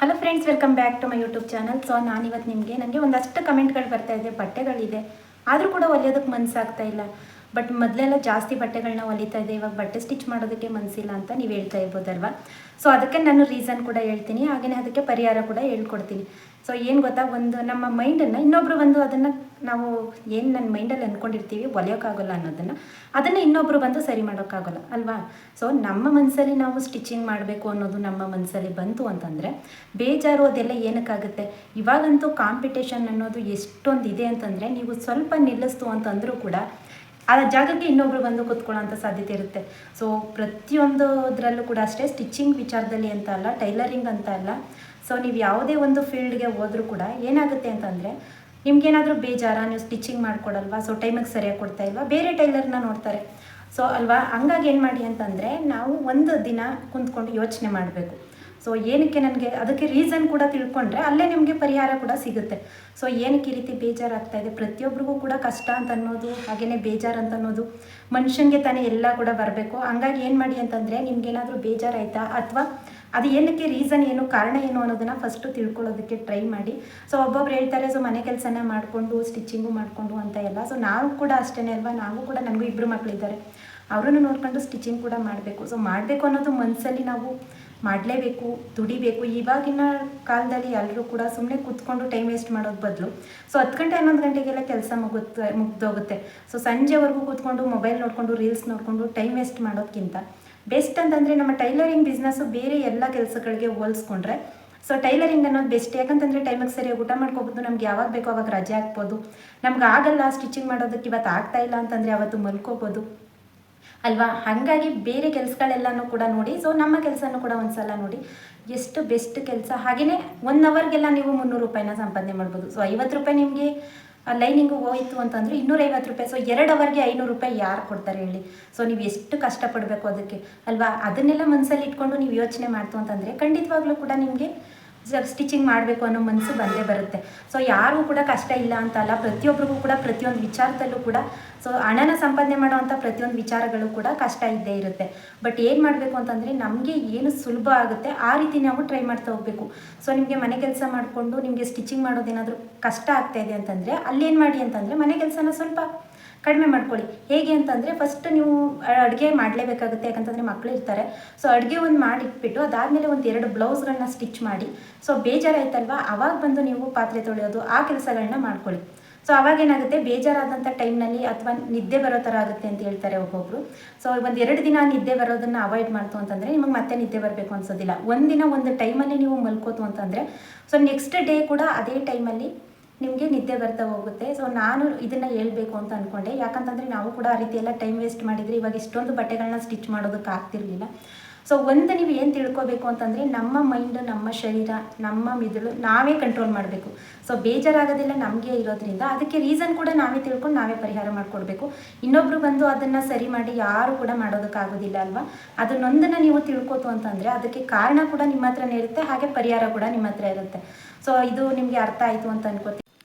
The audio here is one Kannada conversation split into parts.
Hello friends, welcome back to my YouTube channel. So ನಾನಿವತ್ತು ನನಗೆ ಒಂದಷ್ಟು ಕಮೆಂಟ್ಗಳು ಬರ್ತಾ ಇದೆ. ಬಟ್ಟೆಗಳಿದೆ ಆದರೂ ಕೂಡ ಹೊಲಿಯೋದಕ್ಕೆ ಮನಸ್ಸಾಗ್ತಾ ಇಲ್ಲ. ಬಟ್ ಮೊದಲೆಲ್ಲ ಜಾಸ್ತಿ ಬಟ್ಟೆಗಳನ್ನ ಹೊಲಿತಾ ಇದೆ, ಇವಾಗ ಬಟ್ಟೆ ಸ್ಟಿಚ್ ಮಾಡೋದಕ್ಕೆ ಮನಸ್ಸಿಲ್ಲ ಅಂತ ನೀವು ಹೇಳ್ತಾ ಇರ್ಬೋದಲ್ವಾ. ಸೊ ಅದಕ್ಕೆ ನಾನು ರೀಸನ್ ಕೂಡ ಹೇಳ್ತೀನಿ, ಹಾಗೆಯೇ ಅದಕ್ಕೆ ಪರಿಹಾರ ಕೂಡ ಹೇಳ್ಕೊಡ್ತೀನಿ. ಸೊ ಏನು ಗೊತ್ತಾ, ಒಂದು ನಮ್ಮ ಮೈಂಡನ್ನು ಇನ್ನೊಬ್ಬರು ಅದನ್ನು ನಾವು ಏನು ನನ್ನ ಮೈಂಡಲ್ಲಿ ಅಂದ್ಕೊಂಡಿರ್ತೀವಿ ಹೊಲಿಯೋಕ್ಕಾಗಲ್ಲ ಅದನ್ನು ಇನ್ನೊಬ್ಬರು ಸರಿ ಮಾಡೋಕ್ಕಾಗಲ್ಲ ಅಲ್ವಾ. ಸೊ ನಮ್ಮ ಮನಸ್ಸಲ್ಲಿ ನಾವು ಸ್ಟಿಚಿಂಗ್ ಮಾಡಬೇಕು ಅನ್ನೋದು ನಮ್ಮ ಮನಸ್ಸಲ್ಲಿ ಬಂತು ಅಂತಂದರೆ ಬೇಜಾರು ಅದೆಲ್ಲ ಏನಕ್ಕಾಗುತ್ತೆ. ಇವಾಗಂತೂ ಕಾಂಪಿಟೇಷನ್ ಅನ್ನೋದು ಎಷ್ಟೊಂದು ಇದೆ ಅಂತಂದರೆ, ನೀವು ಸ್ವಲ್ಪ ನಿಲ್ಲಿಸ್ತು ಅಂತಂದರೂ ಕೂಡ ಆ ಜಾಗಕ್ಕೆ ಇನ್ನೊಬ್ರು ಕೂತ್ಕೊಳ್ಳೋಂಥ ಸಾಧ್ಯತೆ ಇರುತ್ತೆ. ಸೊ ಪ್ರತಿಯೊಂದರಲ್ಲೂ ಕೂಡ ಅಷ್ಟೇ, ಸ್ಟಿಚಿಂಗ್ ವಿಚಾರದಲ್ಲಿ ಅಂತ ಅಲ್ಲ, ಟೈಲರಿಂಗ್ ಅಂತ ಅಲ್ಲ. ಸೊ ನೀವು ಯಾವುದೇ ಒಂದು ಫೀಲ್ಡ್ಗೆ ಹೋದರೂ ಕೂಡ ಏನಾಗುತ್ತೆ ಅಂತಂದರೆ, ನಿಮ್ಗೇನಾದರೂ ಬೇಜಾರ, ನೀವು ಸ್ಟಿಚಿಂಗ್ ಮಾಡಿಕೊಡಲ್ವಾ, ಸೊ ಟೈಮಿಗೆ ಸರಿಯಾಗಿ ಕೊಡ್ತಾ ಇಲ್ವಾ, ಬೇರೆ ಟೈಲರ್ನ ನೋಡ್ತಾರೆ. ಸೊ ಅಲ್ವಾ, ಹಂಗಾಗಿ ಏನು ಮಾಡಿ ಅಂತಂದರೆ, ನಾವು ಒಂದು ದಿನ ಕುಂತ್ಕೊಂಡು ಯೋಚನೆ ಮಾಡಬೇಕು. ಸೊ ಏನಕ್ಕೆ ನನಗೆ ಅದಕ್ಕೆ ರೀಸನ್ ಕೂಡ ತಿಳ್ಕೊಂಡ್ರೆ ಅಲ್ಲೇ ನಿಮಗೆ ಪರಿಹಾರ ಕೂಡ ಸಿಗುತ್ತೆ. ಸೊ ಏನಕ್ಕೆ ಈ ರೀತಿ ಬೇಜಾರಾಗ್ತಾಯಿದೆ, ಪ್ರತಿಯೊಬ್ಬರಿಗೂ ಕೂಡ ಕಷ್ಟ ಅಂತ ಅನ್ನೋದು, ಹಾಗೆಯೇ ಬೇಜಾರು ಅಂತ ಅನ್ನೋದು ಮನುಷ್ಯನಿಗೆ ತಾನೇ ಎಲ್ಲ ಕೂಡ ಬರಬೇಕು. ಹಂಗಾಗಿ ಏನು ಮಾಡಿ ಅಂತಂದರೆ, ನಿಮ್ಗೇನಾದರೂ ಬೇಜಾರಾಯಿತಾ ಅಥವಾ ಅದು ಏನಕ್ಕೆ ರೀಸನ್ ಏನು, ಕಾರಣ ಏನು ಅನ್ನೋದನ್ನು ಫಸ್ಟು ತಿಳ್ಕೊಳ್ಳೋದಕ್ಕೆ ಟ್ರೈ ಮಾಡಿ. ಸೊ ಒಬ್ಬೊಬ್ರು ಹೇಳ್ತಾರೆ, ಸೊ ಮನೆ ಕೆಲಸನ ಮಾಡಿಕೊಂಡು ಸ್ಟಿಚಿಂಗು ಮಾಡಿಕೊಂಡು ಅಂತ ಎಲ್ಲ. ಸೊ ನಾವು ಕೂಡ ಅಷ್ಟೇ ಅಲ್ವಾ, ನಾವು ಕೂಡ, ನನಗೂ 2 ಮಕ್ಕಳಿದ್ದಾರೆ, ಅವರನ್ನು ನೋಡ್ಕೊಂಡು ಸ್ಟಿಚಿಂಗ್ ಕೂಡ ಮಾಡಬೇಕು. ಸೊ ಮಾಡಬೇಕು ಅನ್ನೋದು ಮನಸ್ಸಲ್ಲಿ ನಾವು ಮಾಡಲೇಬೇಕು, ದುಡಿಬೇಕು. ಇವಾಗಿನ ಕಾಲದಲ್ಲಿ ಎಲ್ಲರೂ ಕೂಡ ಸುಮ್ಮನೆ ಕೂತ್ಕೊಂಡು ಟೈಮ್ ವೇಸ್ಟ್ ಮಾಡೋದು ಬದಲು ಸೊ 10 ಗಂಟೆ 11 ಗಂಟೆಗೆಲ್ಲ ಕೆಲಸ ಮುಗ್ದೋಗುತ್ತೆ. ಸೊ ಸಂಜೆವರೆಗೂ ಕೂತ್ಕೊಂಡು ಮೊಬೈಲ್ ನೋಡಿಕೊಂಡು ರೀಲ್ಸ್ ನೋಡಿಕೊಂಡು ಟೈಮ್ ವೇಸ್ಟ್ ಮಾಡೋದಕ್ಕಿಂತ ಬೆಸ್ಟ್ ಅಂತಂದರೆ ನಮ್ಮ ಟೈಲರಿಂಗ್ ಬಿಸ್ನೆಸ್ಸು ಬೇರೆ ಎಲ್ಲ ಕೆಲಸಗಳಿಗೆ ಹೋಲಿಸ್ಕೊಂಡ್ರೆ ಸೊ ಟೈಲರಿಂಗ್ ಅನ್ನೋದು ಬೆಸ್ಟ್. ಯಾಕಂತಂದರೆ ಟೈಮಿಗೆ ಸರಿಯಾಗಿ ಊಟ ಮಾಡ್ಕೋಬೋದು, ನಮ್ಗೆ ಯಾವಾಗ ಬೇಕೋ ಅವಾಗ ರಜೆ ಹಾಕ್ಬೋದು. ನಮ್ಗೆ ಆಗಲ್ಲ ಸ್ಟಿಚಿಂಗ್ ಮಾಡೋದಕ್ಕೆ, ಇವತ್ತು ಆಗ್ತಾಯಿಲ್ಲ ಅಂತಂದರೆ ಅವತ್ತು ಮಲ್ಕೋಬೋದು ಅಲ್ವಾ. ಹಾಗಾಗಿ ಬೇರೆ ಕೆಲಸಗಳೆಲ್ಲನೂ ಕೂಡ ನೋಡಿ, ಸೊ ನಮ್ಮ ಕೆಲಸನೂ ಕೂಡ ಒಂದು ಸಲ ನೋಡಿ, ಎಷ್ಟು ಬೆಸ್ಟ್ ಕೆಲಸ. ಹಾಗೆಯೇ 1 ಅವರ್ಗೆಲ್ಲ ನೀವು 300 ರೂಪಾಯಿನ ಸಂಪಾದನೆ ಮಾಡ್ಬೋದು. ಸೊ 50 ರೂಪಾಯಿ ನಿಮಗೆ ಲೈನಿಂಗು ಹೋಯಿತು ಅಂತಂದರೆ 250 ರೂಪಾಯಿ. ಸೊ 2 ಅವರ್ಗೆ 500 ರೂಪಾಯಿ ಯಾರು ಕೊಡ್ತಾರೆ ಹೇಳಿ. ಸೊ ನೀವು ಎಷ್ಟು ಕಷ್ಟಪಡಬೇಕು ಅದಕ್ಕೆ ಅಲ್ವಾ. ಅದನ್ನೆಲ್ಲ ಮನಸ್ಸಲ್ಲಿ ಇಟ್ಕೊಂಡು ನೀವು ಯೋಚನೆ ಮಾಡ್ತು ಅಂತಂದರೆ ಖಂಡಿತವಾಗ್ಲೂ ಕೂಡ ನಿಮಗೆ ಸ್ಟಿಚಿಂಗ್ ಮಾಡಬೇಕು ಅನ್ನೋ ಮನಸ್ಸು ಬಂದೇ ಬರುತ್ತೆ. ಸೊ ಯಾರಿಗೂ ಕೂಡ ಕಷ್ಟ ಇಲ್ಲ ಅಂತಲ್ಲ, ಪ್ರತಿಯೊಬ್ಬರಿಗೂ ಕೂಡ ಪ್ರತಿಯೊಂದು ವಿಚಾರದಲ್ಲೂ ಕೂಡ ಸೊ ಹಣನ ಸಂಪಾದನೆ ಮಾಡೋವಂಥ ಪ್ರತಿಯೊಂದು ವಿಚಾರಗಳು ಕೂಡ ಕಷ್ಟ ಇದ್ದೇ ಇರುತ್ತೆ. ಬಟ್ ಏನು ಮಾಡಬೇಕು ಅಂತಂದರೆ, ನಮಗೆ ಏನು ಸುಲಭ ಆಗುತ್ತೆ ಆ ರೀತಿ ನಾವು ಟ್ರೈ ಮಾಡ್ತಾ ಹೋಗಬೇಕು. ಸೊ ನಿಮಗೆ ಮನೆ ಕೆಲಸ ಮಾಡಿಕೊಂಡು ನಿಮಗೆ ಸ್ಟಿಚಿಂಗ್ ಮಾಡೋದೇನಾದರೂ ಕಷ್ಟ ಆಗ್ತಾಯಿದೆ ಅಂತಂದರೆ ಅಲ್ಲೇನು ಮಾಡಿ ಅಂತಂದರೆ, ಮನೆ ಕೆಲಸನ ಸ್ವಲ್ಪ ಕಡಿಮೆ ಮಾಡ್ಕೊಳ್ಳಿ. ಹೇಗೆ ಅಂತಂದರೆ, ಫಸ್ಟ್ ನೀವು ಅಡುಗೆ ಮಾಡಲೇಬೇಕಾಗುತ್ತೆ, ಯಾಕಂತಂದರೆ ಮಕ್ಕಳು ಇರ್ತಾರೆ. ಸೊ ಅಡುಗೆ ಒಂದು ಮಾಡಿಟ್ಬಿಟ್ಟು ಅದಾದಮೇಲೆ 1-2 ಬ್ಲೌಸ್ಗಳನ್ನ ಸ್ಟಿಚ್ ಮಾಡಿ, ಸೊ ಬೇಜಾರಾಯ್ತಲ್ವ ಅವಾಗ ನೀವು ಪಾತ್ರೆ ತೊಳೆಯೋದು ಆ ಕೆಲಸಗಳನ್ನ ಮಾಡ್ಕೊಳ್ಳಿ. ಸೊ ಅವಾಗೇನಾಗುತ್ತೆ, ಬೇಜಾರಾದಂಥ ಟೈಮ್ನಲ್ಲಿ ಅಥವಾ ನಿದ್ದೆ ಬರೋ ಥರ ಆಗುತ್ತೆ ಅಂತ ಹೇಳ್ತಾರೆ ಒಬ್ಬೊಬ್ಬರು. ಸೊ 1-2 ದಿನ ನಿದ್ದೆ ಬರೋದನ್ನು ಅವಾಯ್ಡ್ ಮಾಡ್ತು ಅಂತಂದರೆ ನಿಮಗೆ ಮತ್ತೆ ನಿದ್ದೆ ಬರಬೇಕು ಅನ್ಸೋದಿಲ್ಲ. ಒಂದಿನ ಒಂದು ಟೈಮಲ್ಲಿ ನೀವು ಮಲ್ಕೋತು ಅಂತಂದರೆ ಸೊ ನೆಕ್ಸ್ಟ್ ಡೇ ಕೂಡ ಅದೇ ಟೈಮಲ್ಲಿ ನಿಮಗೆ ನಿದ್ದೆ ಬರ್ತಾ ಹೋಗುತ್ತೆ. ಸೊ ನಾನು ಇದನ್ನು ಹೇಳಬೇಕು ಅಂತ ಅಂದ್ಕೊಂಡೆ, ಯಾಕಂತಂದರೆ ನಾವು ಕೂಡ ಆ ರೀತಿ ಎಲ್ಲ ಟೈಮ್ ವೇಸ್ಟ್ ಮಾಡಿದರೆ ಇವಾಗ ಇಷ್ಟೊಂದು ಬಟ್ಟೆಗಳನ್ನ ಸ್ಟಿಚ್ ಮಾಡೋದಕ್ಕೆ ಆಗ್ತಿರಲಿಲ್ಲ. ಸೊ ಒಂದು ನೀವು ಏನು ತಿಳ್ಕೊಬೇಕು ಅಂತಂದರೆ, ನಮ್ಮ ಮೈಂಡು, ನಮ್ಮ ಶರೀರ, ನಮ್ಮ ಮಿದುಳು ನಾವೇ ಕಂಟ್ರೋಲ್ ಮಾಡಬೇಕು. ಸೊ ಬೇಜಾರಾಗೋದಿಲ್ಲ ನಮಗೆ ಇರೋದ್ರಿಂದ ಅದಕ್ಕೆ ರೀಸನ್ ಕೂಡ ನಾವೇ ತಿಳ್ಕೊಂಡು ನಾವೇ ಪರಿಹಾರ ಮಾಡಿಕೊಡ್ಬೇಕು. ಇನ್ನೊಬ್ಬರು ಅದನ್ನು ಸರಿ ಮಾಡಿ ಯಾರು ಕೂಡ ಮಾಡೋದಕ್ಕಾಗೋದಿಲ್ಲ ಅಲ್ವಾ. ಅದನ್ನೊಂದನ್ನು ನೀವು ತಿಳ್ಕೊತು ಅಂತಂದರೆ ಅದಕ್ಕೆ ಕಾರಣ ಕೂಡ ನಿಮ್ಮ ಹತ್ರನೇ ಇರುತ್ತೆ, ಹಾಗೆ ಪರಿಹಾರ ಕೂಡ ನಿಮ್ಮ ಹತ್ರ ಇರುತ್ತೆ. ಸೊ ಇದು ನಿಮಗೆ ಅರ್ಥ ಆಯಿತು ಅಂತ ಅನ್ಕೋತೀನಿ.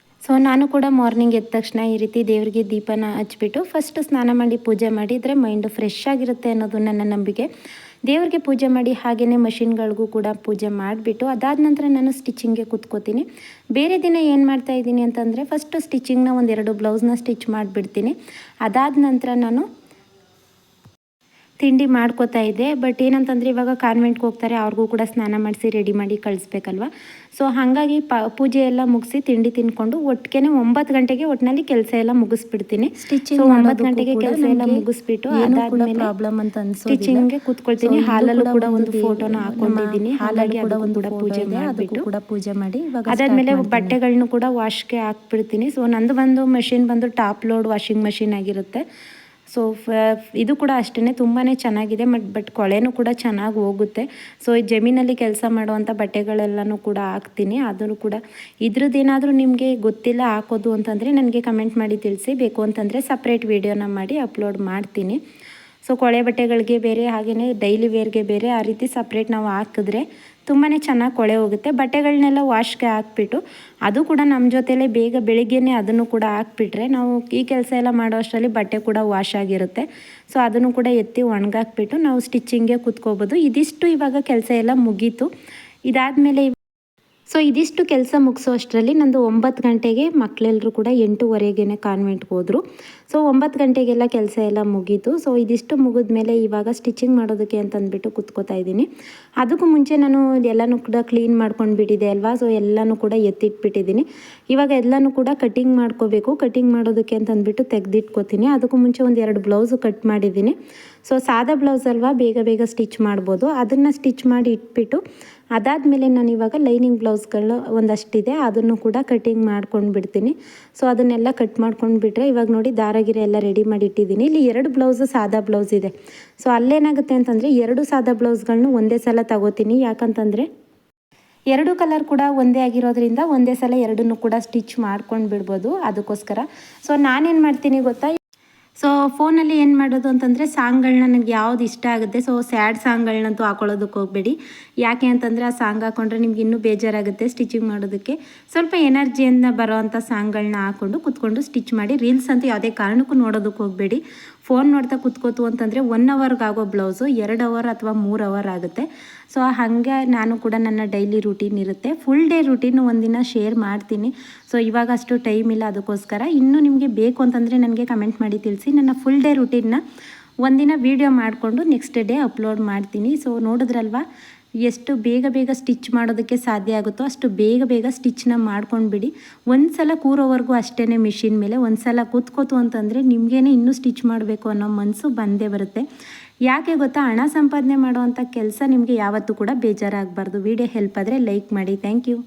ಸೊ ನಾನು ಕೂಡ ಮಾರ್ನಿಂಗ್ ಎದ್ದ ತಕ್ಷಣ ಈ ರೀತಿ ದೇವರಿಗೆ ದೀಪನ ಹಚ್ಬಿಟ್ಟು ಫಸ್ಟ್ ಸ್ನಾನ ಮಾಡಿ ಪೂಜೆ ಮಾಡಿದರೆ ಮೈಂಡು ಫ್ರೆಶ್ ಆಗಿರುತ್ತೆ ಅನ್ನೋದು ನನ್ನ ನಂಬಿಕೆ. ದೇವರಿಗೆ ಪೂಜೆ ಮಾಡಿ ಹಾಗೆಯೇ ಮಷಿನ್ಗಳಿಗೂ ಕೂಡ ಪೂಜೆ ಮಾಡಿಬಿಟ್ಟು ಅದಾದ ನಂತರ ನಾನು ಸ್ಟಿಚಿಂಗ್ಗೆ ಕೂತ್ಕೋತೀನಿ. ಬೇರೆ ದಿನ ಏನು ಮಾಡ್ತಾಯಿದ್ದೀನಿ ಅಂತಂದರೆ, ಫಸ್ಟು ಸ್ಟಿಚಿಂಗ್ನ 1-2 ಬ್ಲೌಸ್ನ ಸ್ಟಿಚ್ ಮಾಡಿಬಿಡ್ತೀನಿ. ಅದಾದ ನಂತರ ನಾನು ತಿಂಡಿ ಮಾಡ್ಕೋತಾ ಇದ್ದೆ. ಬಟ್ ಏನಂತಂದರೆ, ಇವಾಗ ಕಾನ್ವೆಂಟ್ಗೆ ಹೋಗ್ತಾರೆ, ಅವ್ರಿಗೂ ಕೂಡ ಸ್ನಾನ ಮಾಡಿಸಿ ರೆಡಿ ಮಾಡಿ ಕಳಿಸ್ಬೇಕಲ್ವ. ಸೊ ಹಾಗಾಗಿ ಪೂಜೆ ಎಲ್ಲ ಮುಗಿಸಿ ತಿಂಡಿ ತಿನ್ಕೊಂಡು ಒಟ್ಟಿಗೆ 9 ಗಂಟೆಗೆ ಒಟ್ಟಿನಲ್ಲಿ ಕೆಲಸ ಎಲ್ಲ ಮುಗಿಸ್ಬಿಡ್ತೀನಿ. ಸ್ಟಿಚಿಂಗ್ 9 ಗಂಟೆಗೆ ಕೆಲಸ ಎಲ್ಲ ಮುಗಿಸ್ಬಿಟ್ಟು ಅದಾದ್ಮೇಲೆ ಪ್ರಾಬ್ಲಮ್ ಅಂತ ಸ್ಟಿಚಿಂಗ್ಗೆ ಕೂತ್ಕೊಳ್ತೀನಿ. ಹಾಲಲ್ಲೂ ಕೂಡ ಒಂದು ಫೋಟೋನ ಹಾಕೊಂಡಿದ್ದೀನಿ. ಹಾಗಾಗಿ ಕೂಡ ಒಂದು ಪೂಜೆ ಮಾಡಿಬಿಟ್ಟು ಕೂಡ ಪೂಜೆ ಮಾಡಿ ಅದಾದಮೇಲೆ ಬಟ್ಟೆಗಳನ್ನೂ ಕೂಡ ವಾಶ್ಗೆ ಹಾಕ್ಬಿಡ್ತೀನಿ. ಸೊ ನಂದು machine top load washing machine ಆಗಿರುತ್ತೆ. ಸೊ ಇದು ಕೂಡ ಅಷ್ಟೇ ತುಂಬಾ ಚೆನ್ನಾಗಿದೆ. ಬಟ್ ಕೊಳೆನೂ ಕೂಡ ಚೆನ್ನಾಗಿ ಹೋಗುತ್ತೆ. ಸೊ ಜಮೀನಲ್ಲಿ ಕೆಲಸ ಮಾಡುವಂಥ ಬಟ್ಟೆಗಳೆಲ್ಲನೂ ಕೂಡ ಹಾಕ್ತೀನಿ. ಅದನ್ನು ಕೂಡ ಇದ್ರದ್ದೇನಾದರೂ ನಿಮಗೆ ಗೊತ್ತಿಲ್ಲ ಹಾಕೋದು ಅಂತಂದರೆ ನನಗೆ ಕಮೆಂಟ್ ಮಾಡಿ ತಿಳಿಸಿ. ಬೇಕು ಅಂತಂದರೆ ಸಪ್ರೇಟ್ ವೀಡಿಯೋನ ಮಾಡಿ ಅಪ್ಲೋಡ್ ಮಾಡ್ತೀನಿ. ಸೊ ಕೊಳೆ ಬಟ್ಟೆಗಳಿಗೆ ಬೇರೆ, ಹಾಗೆಯೇ ಡೈಲಿ ವೇರ್ಗೆ ಬೇರೆ, ಆ ರೀತಿ ಸಪ್ರೇಟ್ ನಾವು ಹಾಕಿದ್ರೆ ತುಂಬಾ ಚೆನ್ನಾಗಿ ಕೊಳೆ ಹೋಗುತ್ತೆ. ಬಟ್ಟೆಗಳನ್ನೆಲ್ಲ ವಾಶ್ಗೆ ಹಾಕ್ಬಿಟ್ಟು ಅದು ಕೂಡ ನಮ್ಮ ಜೊತೆಲೇ ಬೇಗ ಬೆಳಿಗ್ಗೆನೇ ಅದನ್ನು ಕೂಡ ಹಾಕ್ಬಿಟ್ರೆ ನಾವು ಈ ಕೆಲಸ ಎಲ್ಲ ಮಾಡೋ ಅಷ್ಟರಲ್ಲಿ ಬಟ್ಟೆ ಕೂಡ ವಾಶ್ ಆಗಿರುತ್ತೆ. ಸೊ ಅದನ್ನು ಕೂಡ ಎತ್ತಿ ಒಣಗಾಕ್ಬಿಟ್ಟು ನಾವು ಸ್ಟಿಚಿಂಗ್ಗೆ ಕೂತ್ಕೋಬೋದು. ಇದಿಷ್ಟು ಇವಾಗ ಕೆಲಸ ಎಲ್ಲ ಮುಗೀತು. ಇದಾದಮೇಲೆ ಸೊ ಇದಿಷ್ಟು ಕೆಲಸ ಮುಗಿಸೋ ಅಷ್ಟರಲ್ಲಿ ನಂದು 9 ಗಂಟೆಗೆ ಮಕ್ಕಳೆಲ್ಲರೂ ಕೂಡ 8:15ಗೆ ಕಾನ್ವೆಂಟ್ಗೆ ಹೋದರು. ಸೊ 9 ಗಂಟೆಗೆಲ್ಲ ಕೆಲಸ ಎಲ್ಲ ಮುಗೀತು. ಸೊ ಇದಿಷ್ಟು ಮುಗಿದ್ಮೇಲೆ ಇವಾಗ ಸ್ಟಿಚಿಂಗ್ ಮಾಡೋದಕ್ಕೆ ಅಂತಂದ್ಬಿಟ್ಟು ಕೂತ್ಕೋತಾ ಇದ್ದೀನಿ. ಅದಕ್ಕೂ ಮುಂಚೆ ನಾನು ಎಲ್ಲನೂ ಕೂಡ ಕ್ಲೀನ್ ಮಾಡ್ಕೊಂಡು ಬಿಟ್ಟಿದ್ದೆ ಅಲ್ವಾ. ಸೊ ಎಲ್ಲನೂ ಕೂಡ ಎತ್ತಿಟ್ಬಿಟ್ಟಿದ್ದೀನಿ. ಇವಾಗ ಎಲ್ಲನೂ ಕೂಡ ಕಟಿಂಗ್ ಮಾಡ್ಕೋಬೇಕು. ಕಟಿಂಗ್ ಮಾಡೋದಕ್ಕೆ ಅಂತಂದ್ಬಿಟ್ಟು ತೆಗೆದಿಟ್ಕೋತೀನಿ. ಅದಕ್ಕೂ ಮುಂಚೆ ಒಂದು 2 ಬ್ಲೌಸು ಕಟ್ ಮಾಡಿದ್ದೀನಿ. ಸೊ ಸಾದಾ ಬ್ಲೌಸ್ ಅಲ್ವಾ, ಬೇಗ ಬೇಗ ಸ್ಟಿಚ್ ಮಾಡ್ಬೋದು. ಅದನ್ನು ಸ್ಟಿಚ್ ಮಾಡಿ ಇಟ್ಬಿಟ್ಟು ಅದಾದಮೇಲೆ ನಾನು ಇವಾಗ ಲೈನಿಂಗ್ ಬ್ಲೌಸ್ಗಳು ಒಂದಷ್ಟಿದೆ, ಅದನ್ನು ಕೂಡ ಕಟಿಂಗ್ ಮಾಡ್ಕೊಂಡು ಬಿಡ್ತೀನಿ. ಸೊ ಅದನ್ನೆಲ್ಲ ಕಟ್ ಮಾಡ್ಕೊಂಡು ಬಿಟ್ಟರೆ ಇವಾಗ ನೋಡಿ ದಾರಗಿರೆ ಎಲ್ಲ ರೆಡಿ ಮಾಡಿ ಇಟ್ಟಿದ್ದೀನಿ. ಇಲ್ಲಿ 2 ಬ್ಲೌಸು ಸಾದಾ ಬ್ಲೌಸ್ ಇದೆ. ಸೊ ಅಲ್ಲೇನಾಗುತ್ತೆ ಅಂತಂದರೆ 2 ಸಾದಾ ಬ್ಲೌಸ್ಗಳನ್ನೂ ಒಂದೇ ಸಲ ತಗೋತೀನಿ. ಯಾಕಂತಂದರೆ 2 ಕಲರ್ ಕೂಡ ಒಂದೇ ಆಗಿರೋದ್ರಿಂದ ಒಂದೇ ಸಲ 2 ಕೂಡ ಸ್ಟಿಚ್ ಮಾಡ್ಕೊಂಡು ಬಿಡ್ಬೋದು. ಅದಕ್ಕೋಸ್ಕರ ಸೊ ನಾನೇನು ಮಾಡ್ತೀನಿ ಗೊತ್ತಾ, ಸೊ ಫೋನಲ್ಲಿ ಏನು ಮಾಡೋದು ಅಂತಂದರೆ ಸಾಂಗ್ಗಳನ್ನ ನನಗೆ ಯಾವ್ದು ಇಷ್ಟ ಆಗುತ್ತೆ, ಸೊ ಸ್ಯಾಡ್ ಸಾಂಗ್ಗಳನ್ನಂತೂ ಹಾಕೊಳ್ಳೋದಕ್ಕೆ ಹೋಗಬೇಡಿ. ಯಾಕೆ ಅಂತಂದರೆ ಆ ಸಾಂಗ್ ಹಾಕ್ಕೊಂಡ್ರೆ ನಿಮ್ಗೆ ಇನ್ನೂ ಬೇಜಾರಾಗುತ್ತೆ ಸ್ಟಿಚಿಂಗ್ ಮಾಡೋದಕ್ಕೆ. ಸ್ವಲ್ಪ ಎನರ್ಜಿಯಿಂದ ಬರೋ ಅಂಥ ಸಾಂಗ್ಗಳನ್ನ ಹಾಕ್ಕೊಂಡು ಕೂತ್ಕೊಂಡು ಸ್ಟಿಚ್ ಮಾಡಿ. ರೀಲ್ಸ್ ಅಂತೂ ಯಾವುದೇ ಕಾರಣಕ್ಕೂ ನೋಡೋದಕ್ಕೆ ಹೋಗಬೇಡಿ. ಫೋನ್ ನೋಡ್ತಾ ಕೂತ್ಕೋತು ಅಂತಂದರೆ 1 ಅವರ್ಗೆ ಆಗೋ ಬ್ಲೌಸು 2 ಅವರ್ ಅಥವಾ 3 ಅವರ್ ಆಗುತ್ತೆ. ಸೊ ಹಾಗೆ ನಾನು ಕೂಡ ನನ್ನ ಡೈಲಿ ರೂಟೀನ್ ಇರುತ್ತೆ. ಫುಲ್ ಡೇ ರೂಟೀನು ಒಂದಿನ ಶೇರ್ ಮಾಡ್ತೀನಿ. ಸೊ ಇವಾಗ ಅಷ್ಟು ಟೈಮ್ ಇಲ್ಲ, ಅದಕ್ಕೋಸ್ಕರ ಇನ್ನೂ ನಿಮಗೆ ಬೇಕು ಅಂತಂದರೆ ನನಗೆ ಕಮೆಂಟ್ ಮಾಡಿ ತಿಳಿಸಿ. ನನ್ನ ಫುಲ್ ಡೇ ರೂಟೀನ್ನ ಒಂದಿನ ವೀಡಿಯೋ ಮಾಡಿಕೊಂಡು ನೆಕ್ಸ್ಟ್ ಡೇ ಅಪ್ಲೋಡ್ ಮಾಡ್ತೀನಿ. ಸೊ ನೋಡಿದ್ರಲ್ವ ಎಷ್ಟು ಬೇಗ ಬೇಗ ಸ್ಟಿಚ್ ಮಾಡೋದಕ್ಕೆ ಸಾಧ್ಯ ಆಗುತ್ತೋ ಅಷ್ಟು ಬೇಗ ಬೇಗ ಸ್ಟಿಚ್ನ ಮಾಡ್ಕೊಂಡು ಬಿಡಿ. ಒಂದು ಸಲ ಕೂರೋವರೆಗೂ ಅಷ್ಟೇ ಮಿಷಿನ್ ಮೇಲೆ. ಒಂದು ಸಲ ಕೂತ್ಕೋತು ಅಂತಂದರೆ ನಿಮಗೇನೆ ಇನ್ನೂ ಸ್ಟಿಚ್ ಮಾಡಬೇಕು ಅನ್ನೋ ಮನಸ್ಸು ಬಂದೇ ಬರುತ್ತೆ. ಯಾಕೆ ಗೊತ್ತಾ, ಹಣ ಸಂಪಾದನೆ ಮಾಡೋವಂಥ ಕೆಲಸ ನಿಮಗೆ ಯಾವತ್ತೂ ಕೂಡ ಬೇಜಾರಾಗಬಾರ್ದು. ವಿಡಿಯೋ ಹೆಲ್ಪ್ ಆದರೆ ಲೈಕ್ ಮಾಡಿ. Thank you.